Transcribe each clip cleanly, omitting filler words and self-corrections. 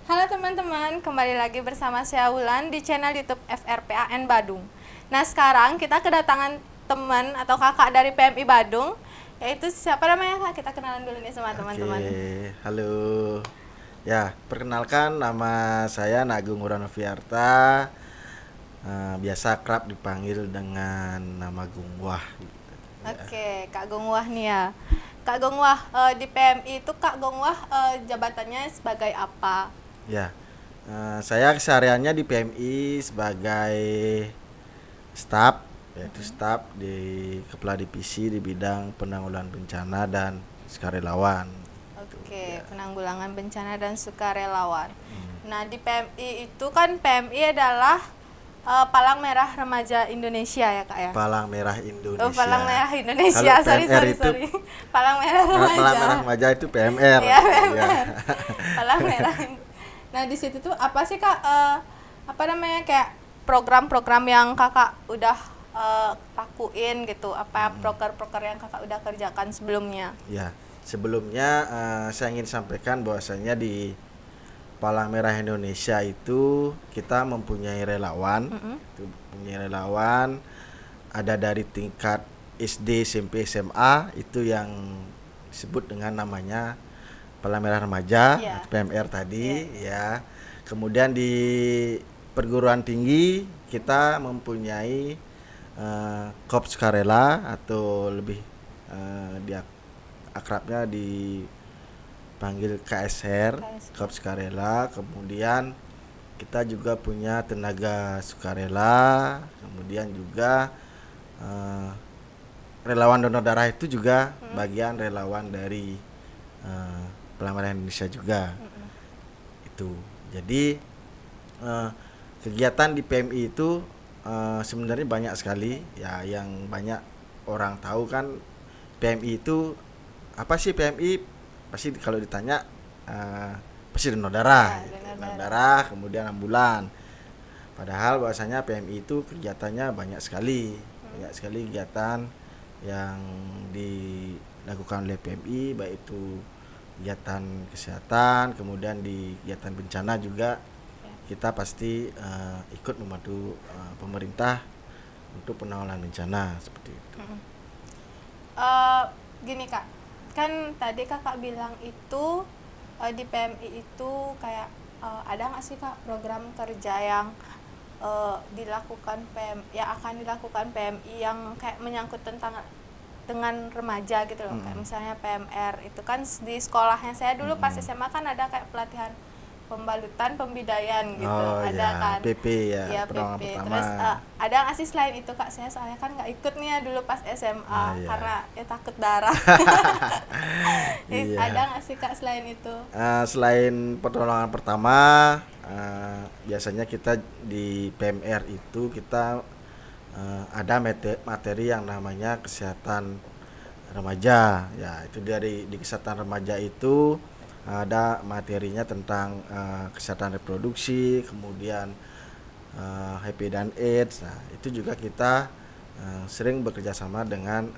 Halo teman-teman, kembali lagi bersama saya Wulan di channel YouTube FRPAN Badung. Nah sekarang kita kedatangan teman atau kakak dari PMI Badung, yaitu siapa namanya kak? Kita kenalan dulu nih sama teman-teman. Oke, halo. Ya, perkenalkan nama saya Nagung Uranoviarta. Biasa kerap dipanggil dengan nama Gungwah. Gitu, ya. Oke, Kak Gongwah nih ya. Kak Gongwah, di PMI itu Kak Gongwah jabatannya sebagai apa? Ya, saya kesehariannya di PMI sebagai staf, yaitu staf di Kepala Divisi di bidang penanggulangan bencana dan sukarelawan. Gitu, Oke, ya. penanggulangan bencana dan sukarelawan. Hmm. Nah, di PMI itu kan PMI adalah Palang Merah Remaja Indonesia ya, Kak ya? Palang Merah Oh, Palang Indonesia. Merah Indonesia. Kalau Sorry, PMR sorry, itu sorry. Palang Merah Palang Remaja. Merah Remaja itu PMR. Iya, Ya. PMR. Palang Merah. Nah, di situ tuh apa sih, Kak? Apa namanya kayak program-program yang Kakak udah lakuin gitu? Apa proker-proker yang Kakak udah kerjakan sebelumnya? Ya, sebelumnya saya ingin sampaikan bahwasanya di Palang Merah Indonesia itu kita mempunyai relawan, ada dari tingkat SD, SMP, SMA itu yang disebut dengan namanya Palang Merah Remaja, Iya. PMR tadi, Iya. ya. Kemudian di perguruan tinggi kita mempunyai Korps Sukarela atau lebih dia akrabnya dipanggil KSR, KSR. Korps Sukarela. Kemudian kita juga punya tenaga sukarela, kemudian juga eh, relawan donor darah itu juga bagian relawan dari eh, Palang Merah Indonesia juga. Itu jadi eh, kegiatan di PMI itu sebenarnya banyak sekali ya. Yang banyak orang tahu kan PMI itu apa sih. PMI pasti kalau ditanya pasti donor darah, Ya, gitu. donor Donor darah. darah kemudian ambulan. Padahal bahwasanya PMI itu kegiatannya banyak sekali kegiatan yang dilakukan oleh PMI, baik itu kegiatan kesehatan, kemudian di kegiatan bencana juga kita pasti ikut membantu pemerintah untuk penanggulangan bencana seperti itu. Eh, Gini kak, kan tadi kakak bilang itu di PMI itu kayak ada nggak sih kak program kerja yang dilakukan yang akan dilakukan PMI yang kayak menyangkut tentang dengan remaja gitu loh, kayak misalnya PMR itu kan di sekolahnya saya dulu pas SMA kan ada kayak pelatihan pembalutan pembidayaan gitu, Oh ada ya, kan. PP ya, Iya, pertolongan PP. pertama. Terus ada nggak sih selain itu kak? Saya soalnya kan nggak ikut nih ya dulu pas SMA Iya. karena ya takut darah. Iya. Ada nggak sih kak selain itu? Selain pertolongan pertama, biasanya kita di PMR itu kita ada materi yang namanya kesehatan remaja. Ya, itu di kesehatan remaja itu ada materinya tentang kesehatan reproduksi, kemudian HIV dan AIDS. Nah, itu juga kita sering bekerja sama dengan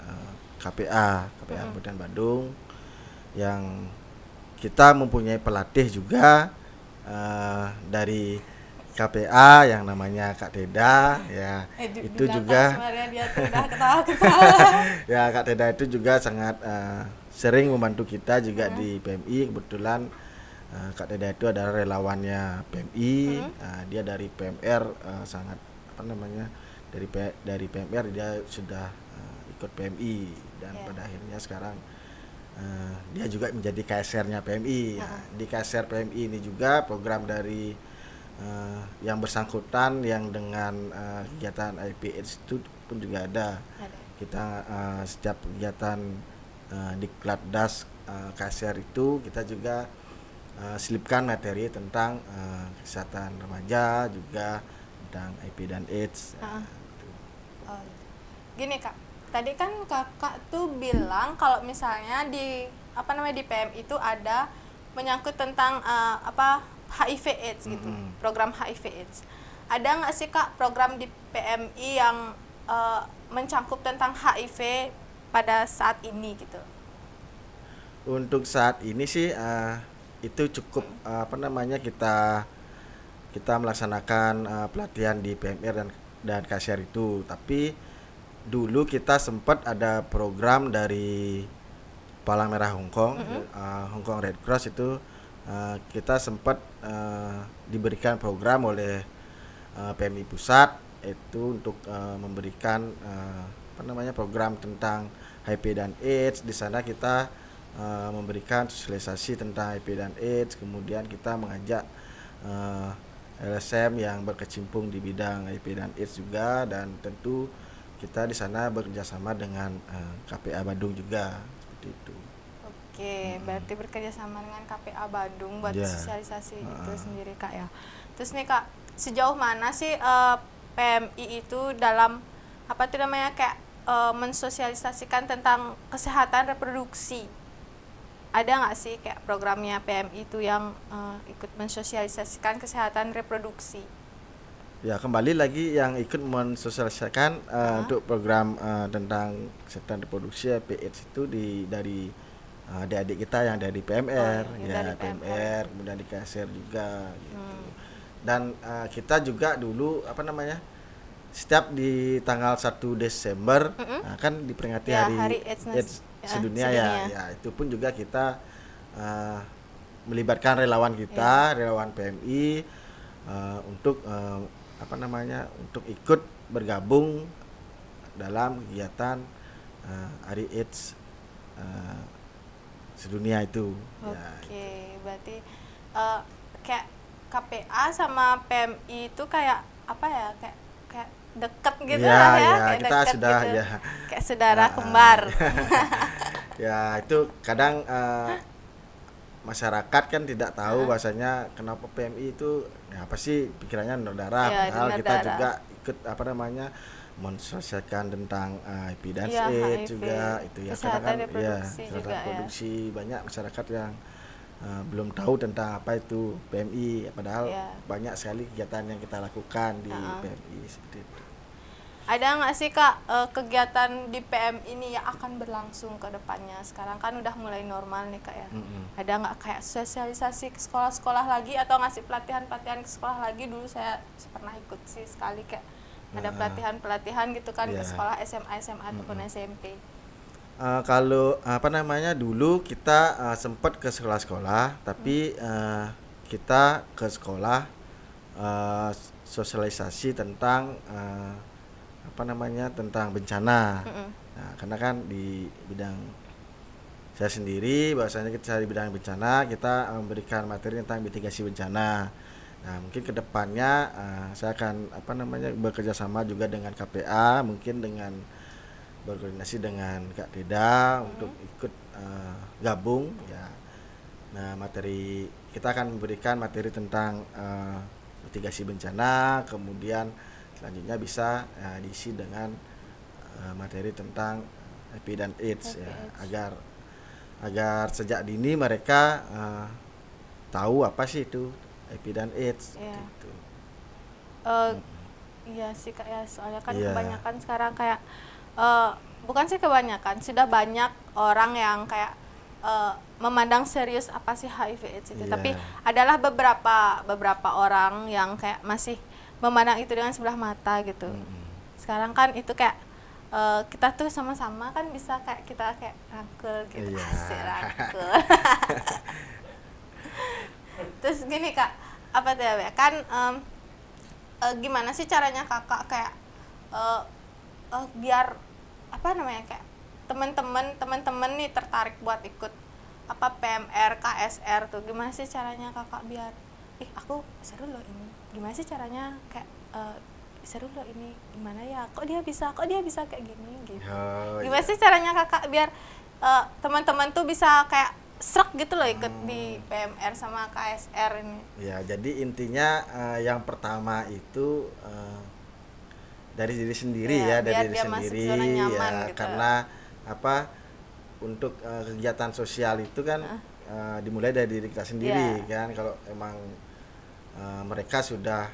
KPA Kabupaten Badung, yang kita mempunyai pelatih juga dari KPA yang namanya Kak Teda ya. Di Itu belakang juga sebenarnya dia tuh udah ketawa-ketawa. ya, Kak Teda itu juga sangat sering membantu kita juga di PMI. Kebetulan Kak Teda itu adalah relawannya PMI. Dia dari PMR sangat apa namanya, dari PMR dia sudah ikut PMI dan pada akhirnya sekarang dia juga menjadi KSR-nya PMI. Ya, di KSR PMI ini juga program dari yang bersangkutan yang dengan kegiatan IPH itu pun juga ada. Kita setiap kegiatan di Klatdas KSR itu kita juga selipkan materi tentang kesehatan remaja, juga tentang IP dan AIDS. Gitu. Oh, gini kak, tadi kan kakak tuh bilang kalau misalnya di apa namanya di PMI itu ada menyangkut tentang apa HIV/AIDS gitu, program HIV/AIDS. Ada nggak sih kak program di PMI yang mencangkup tentang HIV pada saat ini gitu? Untuk saat ini sih itu cukup kita melaksanakan pelatihan di PMR dan KSR itu. Tapi dulu kita sempat ada program dari Palang Merah Hong Kong, Hong Kong Red Cross itu, kita sempat diberikan program oleh PMI pusat itu untuk memberikan program tentang HIV dan AIDS. Di sana kita memberikan sosialisasi tentang HIV dan AIDS, kemudian kita mengajak LSM yang berkecimpung di bidang HIV dan AIDS juga, dan tentu kita di sana bekerjasama dengan KPA Badung juga seperti itu. Oke, berarti bekerja sama dengan KPA Badung buat sosialisasi itu sendiri Kak ya. Terus nih Kak, sejauh mana sih PMI itu dalam kayak mensosialisasikan tentang kesehatan reproduksi? Ada nggak sih kayak programnya PMI itu yang ikut mensosialisasikan kesehatan reproduksi? Ya, kembali lagi yang ikut mensosialisasikan untuk program tentang kesehatan reproduksi AIDS itu dari adik-adik kita yang dari PMR, dari PMR, kemudian di KSR juga gitu. Dan kita juga dulu setiap di tanggal 1 Desember kan diperingati hari AIDS sedunia ya, itu pun juga kita melibatkan relawan kita, relawan PMI untuk untuk ikut bergabung dalam kegiatan hari AIDS sedunia itu. Oke, berarti kayak KPA sama PMI itu kayak kayak deket gitu lah ya, kayak kita deket sudah gitu. ya, kayak saudara kembar. Ya, itu kadang masyarakat kan tidak tahu bahasanya kenapa PMI itu apa sih pikirannya donor darah, padahal kita juga ikut mensosialisasikan tentang HIV dan AIDS juga itu ya. Kadang kan reproduksi banyak masyarakat yang belum tahu tentang apa itu PMI, padahal banyak sekali kegiatan yang kita lakukan di PMI seperti itu. Ada nggak sih Kak kegiatan di PMI ini yang akan berlangsung ke depannya? Sekarang kan udah mulai normal nih Kak ya. Ada nggak kayak sosialisasi ke sekolah-sekolah lagi atau ngasih pelatihan-pelatihan ke sekolah lagi? Dulu saya pernah ikut sih sekali kayak ada pelatihan-pelatihan gitu kan ke sekolah SMA ataupun SMP. Kalau dulu kita sempat ke sekolah-sekolah, tapi kita ke sekolah sosialisasi tentang tentang bencana. Nah, karena kan di bidang saya sendiri bahwasanya kita di bidang bencana, kita memberikan materi tentang mitigasi bencana. Nah, mungkin kedepannya saya akan bekerja sama juga dengan KPA, mungkin dengan berkoordinasi dengan Kak Teda untuk ikut gabung ya. Nah, kita akan memberikan materi tentang mitigasi bencana, kemudian selanjutnya bisa diisi dengan materi tentang HIV dan AIDS ya, agar sejak dini mereka tahu apa sih itu HIV dan AIDS gitu. Iya sih Kak ya, soalnya kan kebanyakan sekarang kayak bukan sih kebanyakan, sudah banyak orang yang kayak memandang serius apa sih HIV AIDS itu, tapi adalah beberapa orang yang kayak masih memandang itu dengan sebelah mata gitu. Sekarang kan itu kayak kita tuh sama-sama kan bisa kayak kita kayak rangkul gitu, asik rangkul. Terus gini Kak, apa tuh ya kan gimana sih caranya Kakak kayak biar kayak teman-teman nih tertarik buat ikut PMR, KSR tuh, gimana sih caranya Kakak biar aku seru loh ini, gimana sih caranya kayak seru loh ini, gimana ya, kok dia bisa kayak gini gitu. Gimana sih caranya Kakak biar teman-teman tuh bisa kayak srek gitu loh ikut di PMR sama KSR ini? Ya, jadi intinya yang pertama itu dari diri sendiri dari diri sendiri ya, gitu. Karena untuk kegiatan sosial itu kan dimulai dari diri kita sendiri kan. Kalau emang mereka sudah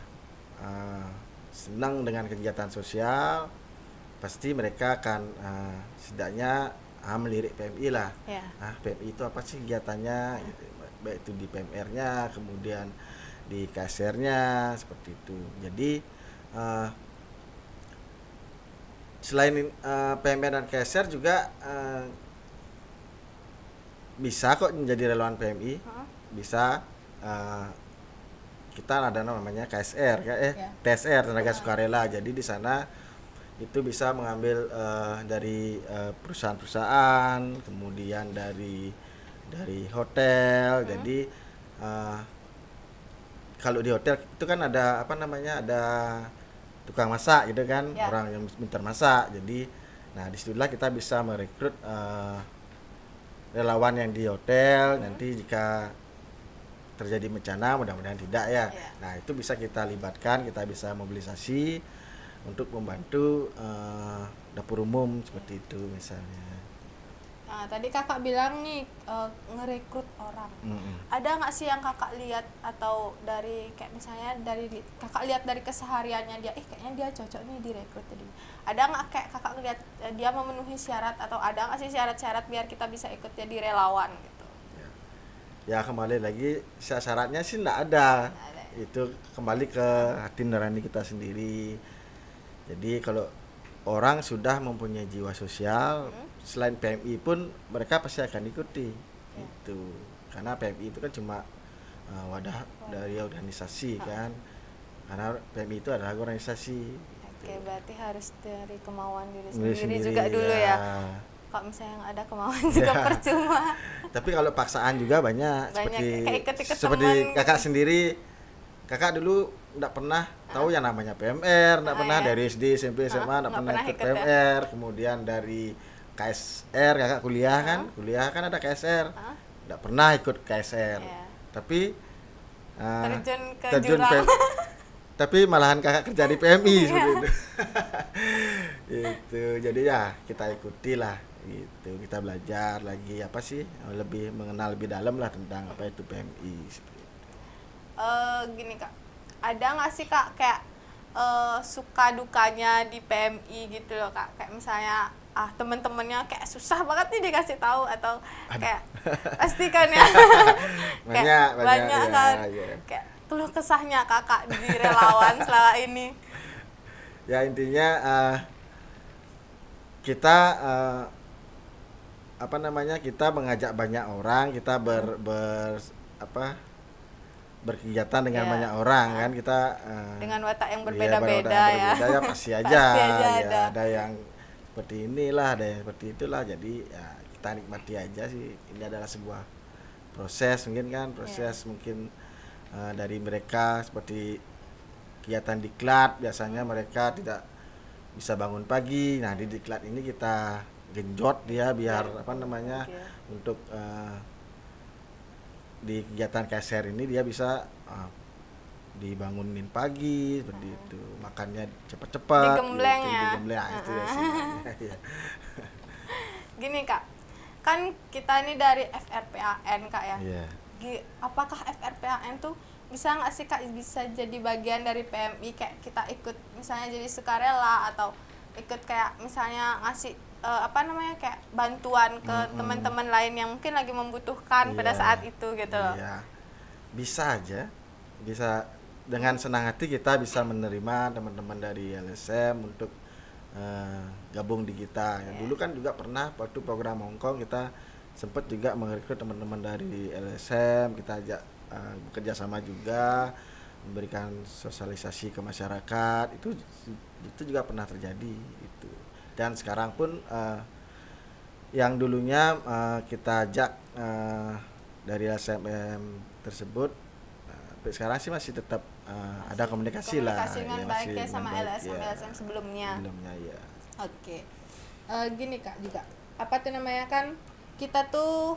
senang dengan kegiatan sosial, pasti mereka akan setidaknya melirik PMI lah. PMI itu apa sih kegiatannya gitu. baik itu di PMR-nya, kemudian di KSR-nya seperti itu. Jadi selain PMR dan KSR juga bisa kok menjadi relawan PMI. Bisa kita ada namanya KSR TSR, tenaga sukarela. Jadi di sana itu bisa mengambil dari perusahaan-perusahaan, kemudian dari hotel. Jadi kalau di hotel itu kan ada ada tukang masak gitu kan, orang yang pintar masak. Jadi nah disitulah kita bisa merekrut relawan yang di hotel. Nanti jika terjadi bencana, mudah-mudahan tidak ya. Nah itu bisa kita libatkan, kita bisa mobilisasi untuk membantu dapur umum seperti itu misalnya. Nah, tadi kakak bilang nih ngerekrut orang. Ada nggak sih yang kakak lihat atau dari kayak misalnya kakak lihat dari kesehariannya dia, kayaknya dia cocok nih direkrut tadi. Ada nggak kayak kakak lihat dia memenuhi syarat, atau ada nggak sih syarat-syarat biar kita bisa ikut jadi relawan gitu? Ya kembali lagi syaratnya sih nggak ada. Itu kembali ke hati nurani kita sendiri. Jadi kalau orang sudah mempunyai jiwa sosial, selain PMI pun mereka pasti akan ikuti itu, karena PMI itu kan cuma wadah dari organisasi kan, karena PMI itu adalah organisasi. Oke, berarti harus dari kemauan diri sendiri juga dulu ya. Kalau misalnya ada kemauan juga percuma. Tapi kalau paksaan juga banyak seperti kakak sendiri. Kakak dulu enggak pernah tahu yang namanya PMR, enggak pernah dari SD, SMP, SMA enggak pernah ikut PMR. Kemudian dari KSR kakak kuliah kan ada KSR. Enggak pernah ikut KSR. Tapi terjun ke jurang. Tapi malahan kakak kerja di PMI seperti itu. Itu. Jadi ya kita ikutilah gitu. Kita belajar lagi lebih mengenal lebih dalam lah tentang apa itu PMI seperti itu. Gini Kak, ada nggak sih Kak kayak suka dukanya di PMI gitu loh Kak, kayak misalnya teman-temannya kayak susah banget nih dikasih tahu, atau kayak pasti kan ya banyak kan ya. Kayak keluh kesahnya kakak di relawan selama ini. Ya intinya kita kita mengajak banyak orang, kita berkegiatan dengan banyak orang kan, kita dengan watak yang berbeda-beda ya pasti aja ada yang seperti inilah, ada yang seperti itulah. Jadi ya kita nikmati aja sih. Ini adalah sebuah proses mungkin dari mereka, seperti kegiatan diklat biasanya mereka tidak bisa bangun pagi. Nah di diklat ini kita genjot dia biar untuk di kegiatan KSR ini dia bisa dibangunin pagi seperti itu, makannya cepat-cepat digembleng gitu, ya. Itu ya. Gini Kak, kan kita ini dari FRPAN Kak ya. Apakah FRPAN tuh bisa nggak sih Kak bisa jadi bagian dari PMI, kayak kita ikut misalnya jadi sukarela, atau ikut kayak misalnya ngasih kayak bantuan ke teman-teman lain yang mungkin lagi membutuhkan pada saat itu gitu loh. Bisa aja, bisa dengan senang hati kita bisa menerima teman-teman dari LSM untuk gabung di kita. Dulu kan juga pernah waktu program Hongkong kita sempat juga merekrut teman-teman dari LSM, kita ajak bekerja sama juga, memberikan sosialisasi ke masyarakat. Itu juga pernah terjadi itu. Dan sekarang pun yang dulunya kita ajak dari SMM tersebut, sampai sekarang sih masih tetap ada komunikasi lah. Dengan baik ya sama LSM sebelumnya ya. Oke. Gini Kak juga, apa tuh namanya, kan kita tuh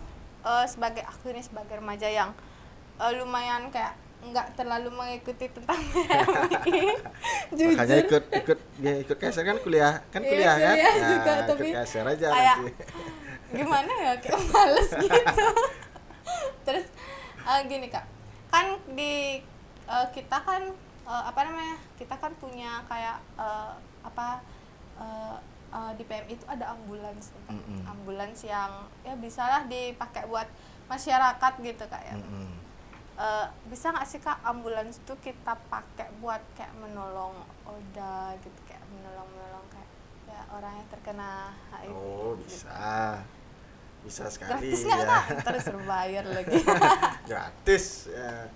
sebagai remaja yang lumayan kayak nggak terlalu mengikuti tentang PMI. Makanya ikut KSR kan kuliah kan juga, tapi ikut KSR aja kayak nanti. Gimana ya, kayak males gitu. Terus gini Kak, kan di kita kan kita kan punya kayak di PMI itu ada ambulans ambulans yang ya bisalah dipakai buat masyarakat gitu kak ya. Mm-mm. Bisa nggak sih kak ambulans itu kita pakai buat kayak menolong Oda gitu, kayak menolong kayak ya orang yang terkena HIV Oh, gitu. bisa sekali Gratis nggak ya. kak? Terus berbayar lagi. Gratis ya.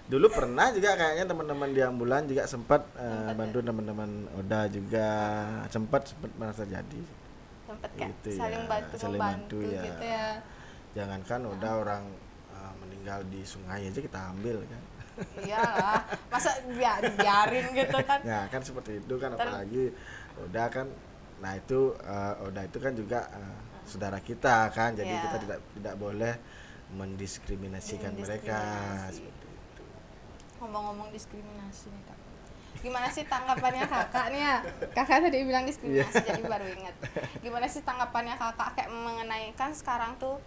Dulu pernah juga kayaknya teman-teman di ambulan juga sempat Sempat ya? bantu teman-teman Oda juga, sempat merasa jadi Sempet kayak gitu saling ya, bantu saling membantu bantu ya. gitu ya. Jangankan Oda, orang meninggal di sungai aja kita ambil kan. Iyalah, masa biarin gitu kan. Ya kan seperti itu kan, Ter- apalagi Oda kan, nah itu Oda itu kan juga saudara kita kan, jadi Iya. kita tidak boleh mendiskriminasikan mereka Mendiskriminasi. seperti itu. Ngomong-ngomong diskriminasi nih kak, gimana sih tanggapannya kakak nih ya? Kakak tadi bilang diskriminasi jadi baru ingat. Gimana sih tanggapannya kakak kayak mengenai, kan sekarang tuh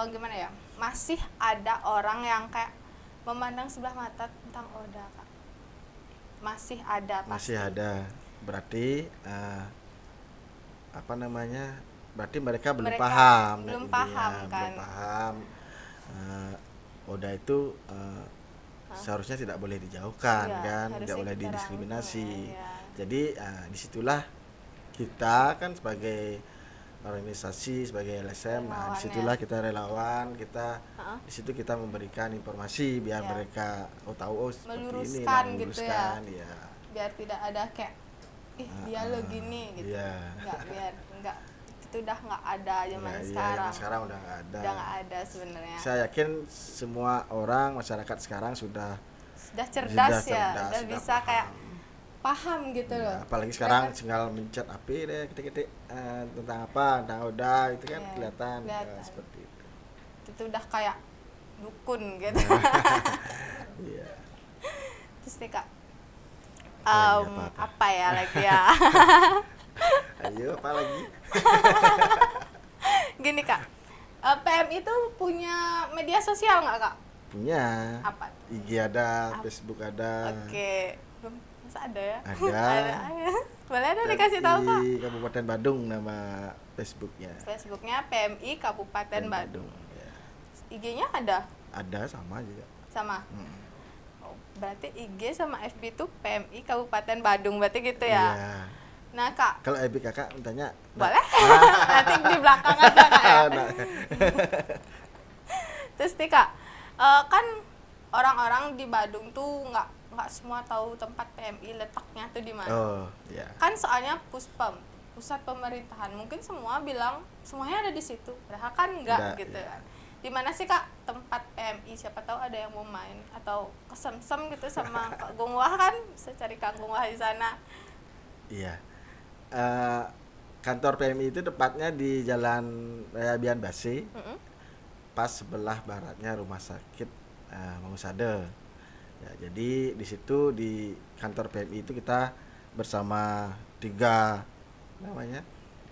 gimana ya, masih ada orang yang kayak memandang sebelah mata tentang Oda kak, masih ada pasti. Masih ada, berarti apa namanya, berarti mereka belum Mereka paham belum intinya, paham kan. belum paham Oda itu seharusnya tidak boleh dijauhkan Iya, kan, harusnya tidak boleh kita didiskriminasi. rangkul, ya. Jadi disitulah kita kan sebagai organisasi, sebagai LSM, Relawan, disitulah ya. kita relawan, kita Heeh. di situ kita memberikan informasi biar Ya. mereka tahu seperti ini, Meluruskan lah, gitu meluruskan, ya. ya. Biar tidak ada kayak dia lo gini gitu. Iya. Enggak, itu udah nggak ada zaman Iya, sekarang. zaman sekarang udah nggak ada. Udah nggak ada sebenarnya. Saya yakin semua orang masyarakat sekarang sudah Sudah cerdas sudah ya, cerdas, udah sudah bisa kayak paham gitu ya, loh. apalagi sekarang Mereka- tinggal mencet apa deh ketik-ketik tentang apa, tentang Oda itu kan Iya, kelihatan kelihatan. seperti itu. itu udah kayak dukun gitu. Iya. Terus nih kak, Lagi apa? apa ya lagi ya? Ayo apa lagi? Gini kak, PMI itu punya media sosial nggak kak? Punya. Apa? IG ada, Facebook ada. Oke, belum masa ada ya? Ada. Ada. Boleh ada dikasih tahu kak? Di Kabupaten Badung nama Facebooknya. Facebooknya PMI Kabupaten Badung. Ya. IG-nya ada Ada sama juga. sama. Hmm. Oh, berarti IG sama FB itu PMI Kabupaten Badung berarti gitu ya? Iya. Nah kak, Kalau FB kakak tanya. boleh? Nanti di belakang aja kak ya. Nah, Terus nih kak, kan orang-orang di Badung tuh nggak semua tahu tempat PMI letaknya tuh di mana. oh, ya. Kan soalnya Puspem, pusat pemerintahan, mungkin semua bilang semuanya ada di situ, padahal kan enggak Enggak, gitu iya. kan. Di mana sih kak tempat PMI? Siapa tahu ada yang mau main atau kesemsem gitu sama Kak Gung Wah, kan bisa cari Kak Gung Wah di sana. Iya. Kantor PMI itu tepatnya di Jalan Raya Bian Base, Mm-mm. pas sebelah baratnya Rumah Sakit Mangusade. Ya, jadi di situ di kantor PMI itu kita bersama tiga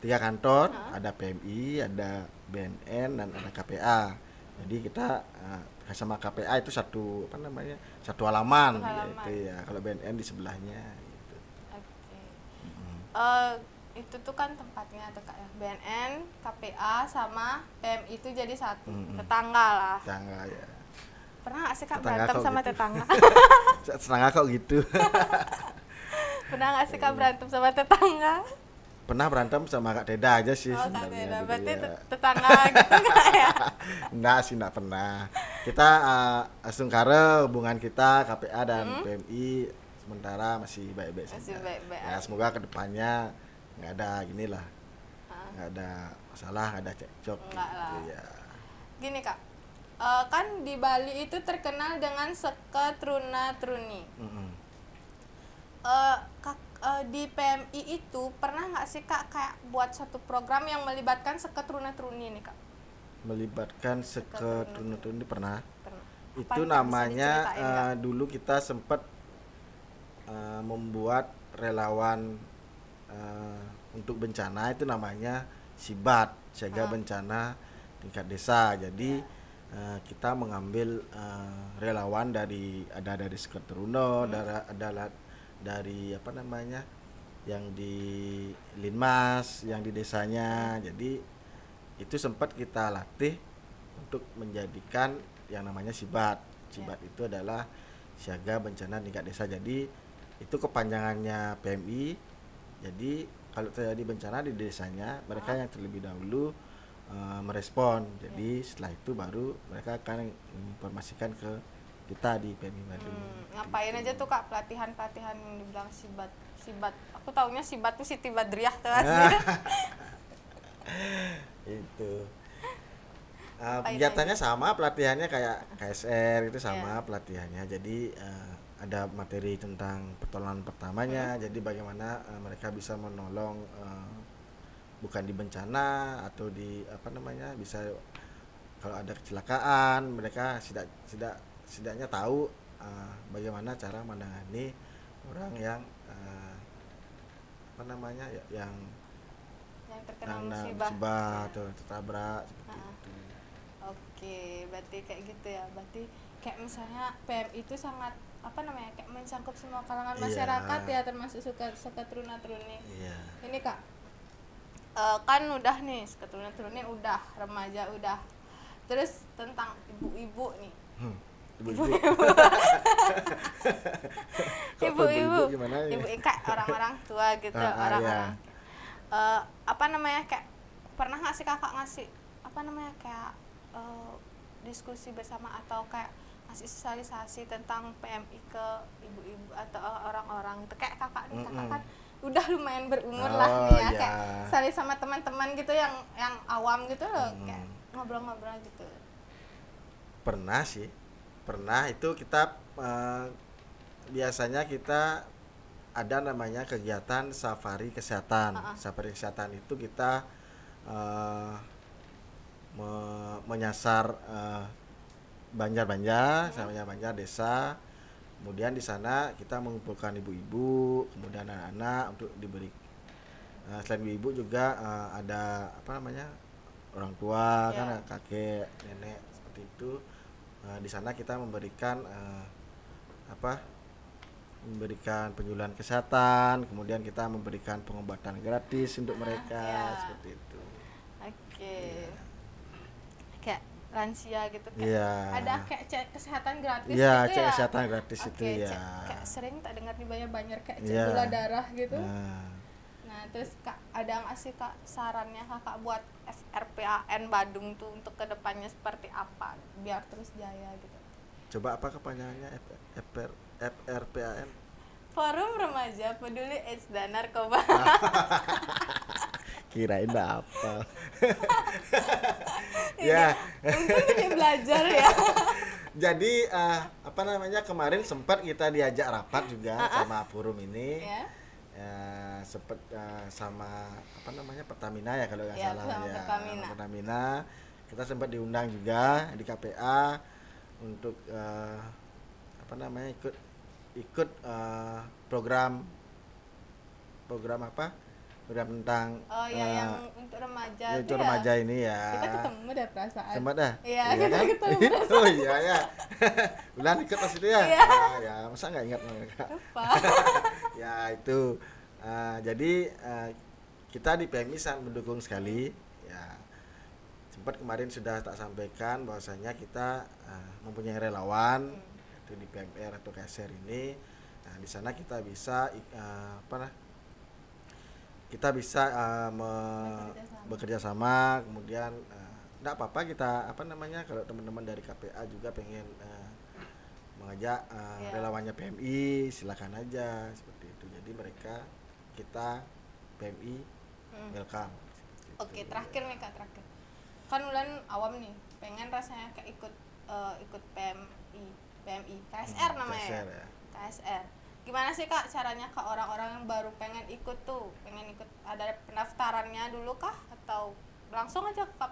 kantor, ada PMI, ada BNN dan ada KPA. Jadi kita sama KPA itu satu satu halaman, Satu halaman. gitu ya. Kalau BNN di sebelahnya. Gitu. Oke. Mm. Itu tuh kan tempatnya tuh kak ya, BNN, KPA sama PMI itu jadi satu, Mm-mm. tetangga lah. Tetangga ya. Pernah nggak sih kak Tetangga berantem kok sama gitu. tetangga? Tetangga kok gitu. Pernah nggak sih kak berantem sama tetangga? Pernah berantem sama Kak Teda aja sih Oh kak sebenarnya Teda, dulu berarti ya. tetangga gitu nggak ya? Enggak sih, enggak pernah. Kita sungkara hubungan kita KPA dan PMI sementara masih baik-baik saja. Masih baik-baik Ya, aja. semoga kedepannya nggak ada ginilah, Ah. nggak ada masalah, nggak ada cekcok Enggak lah. gitu ya. Gini kak, kan di Bali itu terkenal dengan seke truna truni. Mm-mm. Di PMI itu pernah nggak sih kak kayak buat satu program yang melibatkan seke truna truni nih kak? Melibatkan seketunu-tunu pernah. Pernah. Apa Itu nih, Kak? Bisa namanya diceritain nggak? dulu kita sempat membuat relawan untuk bencana, itu namanya SIBAT, siaga bencana tingkat desa. Jadi kita mengambil relawan dari Sekerteruno, dari yang di Linmas, yang di desanya. Jadi itu sempat kita latih untuk menjadikan yang namanya Sibat. Sibat itu adalah siaga bencana tingkat desa. Jadi itu kepanjangannya PMI. Jadi kalau terjadi bencana di desanya, mereka yang terlebih dahulu merespon. Jadi setelah itu baru mereka akan informasikan ke kita di PMI Badung. Ngapain aja tuh Kak pelatihan-pelatihan yang dibilang Sibat? Sibat. Aku taunya Sibat tuh Siti Badriah tuh asli. Itu Ngapain kegiatannya sama, pelatihannya kayak KSR itu sama Iya. pelatihannya. Jadi ada materi tentang pertolongan pertamanya. Jadi bagaimana mereka bisa menolong bukan di bencana atau di apa namanya, bisa kalau ada kecelakaan mereka setidaknya tahu bagaimana cara menangani orang yang apa namanya yang Yang terkena musibah musibah. Iya. atau tertabrak seperti Ah. itu. Oke, berarti kayak gitu ya. Berarti kayak misalnya PMI itu sangat apa namanya kayak mencangkup semua kalangan Iya. masyarakat ya, termasuk suka teruna-teruni. Iya. Ini Kak, kan udah nih suka teruna-teruni udah, remaja udah. Terus tentang ibu-ibu nih. Ibu-ibu. Kok Ibu-ibu, gimana ya? ibu kayak orang-orang tua gitu, orang-orang. Iya. Apa namanya kayak pernah nggak sih Kakak ngasih apa namanya kayak diskusi bersama atau kayak ngasih sosialisasi tentang PMI ke ibu-ibu atau orang-orang itu kayak kakak nih, kakak kan udah lumayan berumur lah Oh, nih ya, iya. kayak saling sama teman-teman gitu yang awam gitu loh, kayak ngobrol-ngobrol gitu. Pernah sih. Pernah itu kita biasanya kita ada namanya kegiatan safari kesehatan. Safari kesehatan itu kita menyasar Banjar-Banjar, Banjar desa. Kemudian di sana kita mengumpulkan ibu-ibu, kemudian anak-anak untuk diberi. Selain ibu juga ada apa namanya orang tua kan, kakek, nenek seperti itu. Di sana kita memberikan memberikan penyuluhan kesehatan, kemudian kita memberikan pengobatan gratis untuk mereka seperti itu. Oke. Kayak lansia gitu kayak Iya. ada kayak cek kesehatan gratis Iya, gitu cek ya. kesehatan gratis Oke, itu ya. kayak sering tak dengar di Banjar kayak cek Iya. gula darah gitu. Nah, Nah, terus Kak, ada nggak sih Kak sarannya Kakak buat FRPAN Badung tuh untuk kedepannya seperti apa biar terus jaya gitu? coba apa kepanjangannya FRPAN? Forum Remaja Peduli AIDS dan Narkoba. Kirain apa? Ya, Untung jadi belajar ya. jadi apa namanya kemarin sempat kita diajak rapat juga sama forum ini. Ya. Sempat sama apa namanya Pertamina ya kalau nggak Ya, salah sama ya. Pertamina. Pertamina. Kita sempat diundang juga di KPA untuk apa namanya ikut program apa? Program tentang Oh ya, yang untuk remaja itu tuh remaja ya. ini ya. Kita ketemu deh perasaan. Sempat dah? Iya, kita kan? ketemu perasaan. Oh iya ya. Bulan ikut pas itu ya? Iya. Ya, masa nggak ingat mereka? Lupa. Ya itu. Jadi kita di PMI sangat mendukung sekali. Ya, sempat kemarin sudah tak sampaikan bahwasanya kita mempunyai relawan itu di PMR atau KSR ini. Nah, di sana kita bisa kita bisa bekerja sama, kemudian enggak apa-apa kita apa namanya kalau teman-teman dari KPA juga pengen mengajak relawannya PMI, silakan aja seperti itu. Jadi kita PMI welcome. Oke, terakhir nih Kak, terakhir. Kan Ulan awam nih, pengen rasanya kayak ikut PMI, KSR namanya KSR, ya. ya. KSR. Gimana sih Kak caranya ke orang-orang yang baru pengen ikut tuh? Pengen ikut ada pendaftarannya dulu kah atau langsung aja ke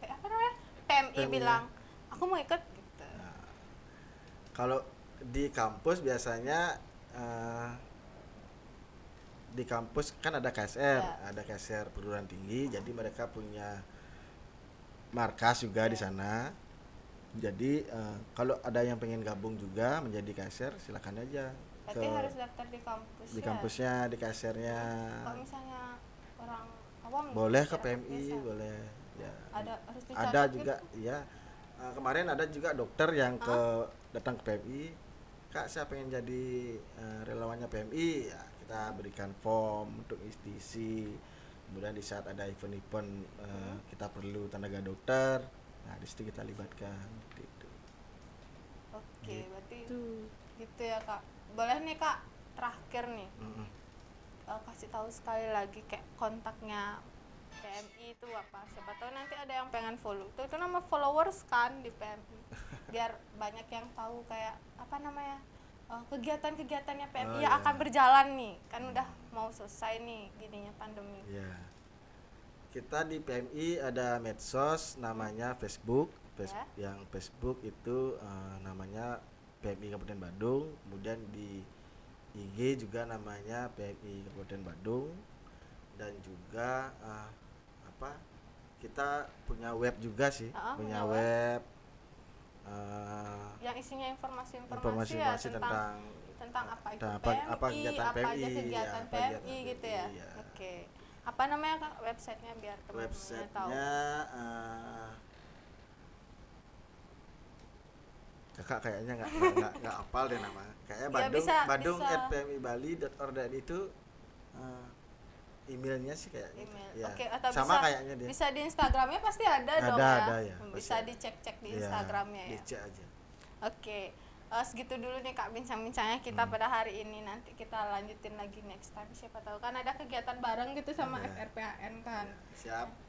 apa namanya? PMI bilang, "Aku mau ikut." gitu. Kalau di kampus biasanya di kampus kan ada KSR, ada KSR perguruan tinggi, jadi mereka punya markas juga di sana. Jadi kalau ada yang pengen gabung juga menjadi KSR, silakan aja. Berarti harus daftar di kampus Di kampusnya, di KSR-nya. Kalau misalnya orang awam Boleh ke PMI, boleh. Ya. harus Ada dicatat juga gitu. ya. Kemarin ada juga dokter yang datang ke PMI, Kak saya pengen jadi relawannya PMI, ya, kita berikan form untuk diisi. Kemudian di saat ada event-event kita perlu tenaga dokter, nah di situ kita libatkan seperti itu. Oke, berarti Itu. gitu ya kak. Boleh nih kak, terakhir nih, Mm-mm. kasih tahu sekali lagi kayak kontaknya PMI itu apa. Siapa tahu nanti ada yang pengen follow. Itu nama followers kan di PMI. Biar banyak yang tahu kayak apa namanya, kegiatan-kegiatannya PMI Oh, yang iya. akan berjalan nih. Kan udah mau selesai nih gininya pandemi. Ya. Kita di PMI ada medsos namanya Facebook. Ya. Yang Facebook itu namanya PMI Kabupaten Badung. Kemudian di IG juga namanya PMI Kabupaten Badung. Dan juga kita punya web juga sih, punya punya web Yang isinya informasi-informasi ya informasi tentang apa itu tentang PMI, apa kegiatan apa aja PMI, kegiatan ya, PMI kegiatan gitu ya. PMI, ya. Oke. Apa namanya kak websitenya biar teman-temannya tahu? websitenya kakak kayaknya nggak hafal deh nama, kayaknya Ya, Badung bisa. @pmibali.or. itu emailnya sih kayaknya Email. ya. Oke, atau Sama bisa kayaknya dia bisa di Instagramnya pasti ada dong ada ya. ada ya Bisa pasti ada. dicek-cek di Ya, Instagramnya ya. dicek aja. Oke. Segitu dulu nih kak bincang-bincangnya kita pada hari ini. Nanti kita lanjutin lagi next time, siapa tahu kan ada kegiatan bareng gitu sama Ada. FRPAN kan.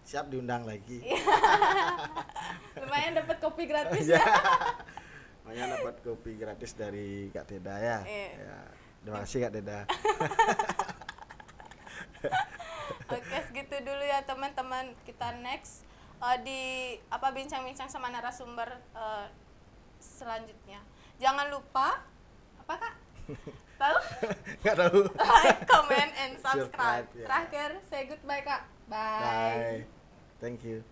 Siap diundang lagi. Lumayan dapat kopi gratis Ya. ya. Makanya dapat kopi gratis dari Kak Teda ya. Iya. Ya. Terima kasih Kak Teda. Oke, segitu dulu ya teman-teman. Kita next di bincang-bincang sama narasumber selanjutnya. Jangan lupa apa kak? Tahu? Nggak tahu. Like, comment, and subscribe. Subscribe, ya. Terakhir, say goodbye kak. Bye. Thank you.